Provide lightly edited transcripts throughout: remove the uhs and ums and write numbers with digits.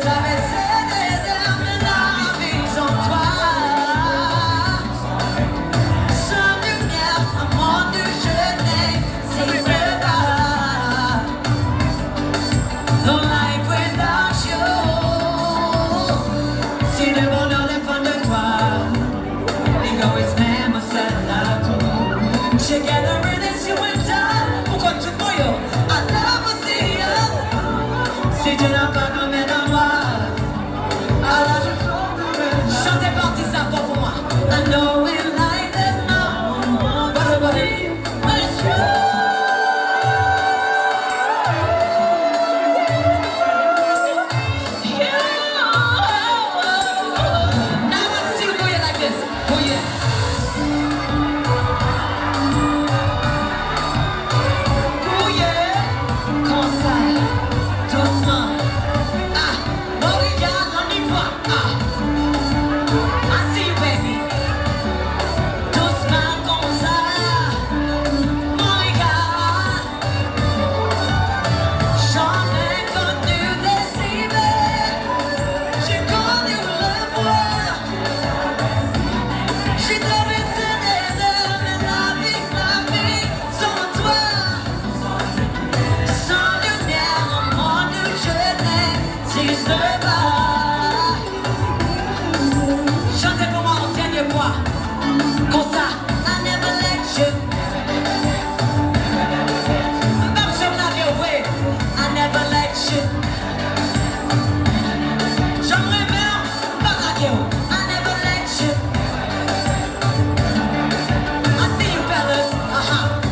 traversé des airs de la vie sans toi. Sans lumière, un monde où je n'existe pas. No life without you. Si le bonheur dépend de toi, l'égoïsme me sert à tout. Together it is you and I. Pourquoi tout bouillot? I never see us. Si tu n'as pas comme un moi, alors je chantez parti ça pas pour moi. I know in life there's no one but you. Now I see you going like this. Oh yeah. Oh yeah. Comme ça, doucement. Ah, oh regarde, on y va. Ah, I see you baby. Doucement comme ça. Oh regarde, j'en ai connu des hivers. J'ai connu le froid. J'ai traversé des heures, mais la vie sans toi. Sans lumière, un monde où je n'existe pas. Chantez pour moi en dernier fois. Comme ça, I never let you. Même si on avait oublié, I never let you. J'aimerais bien pas radio. I never let you. I see you fellas.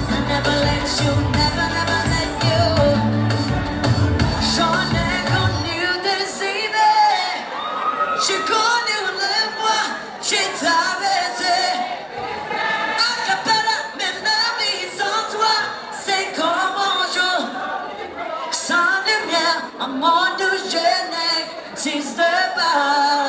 I never let you. Never, never let you. J'en ai connu des hivers. J'ai connu le froid. J'ai traversé. A cappella, même la vie sans toi, c'est comme un jour. Sans lumière, un monde où je n'existe pas.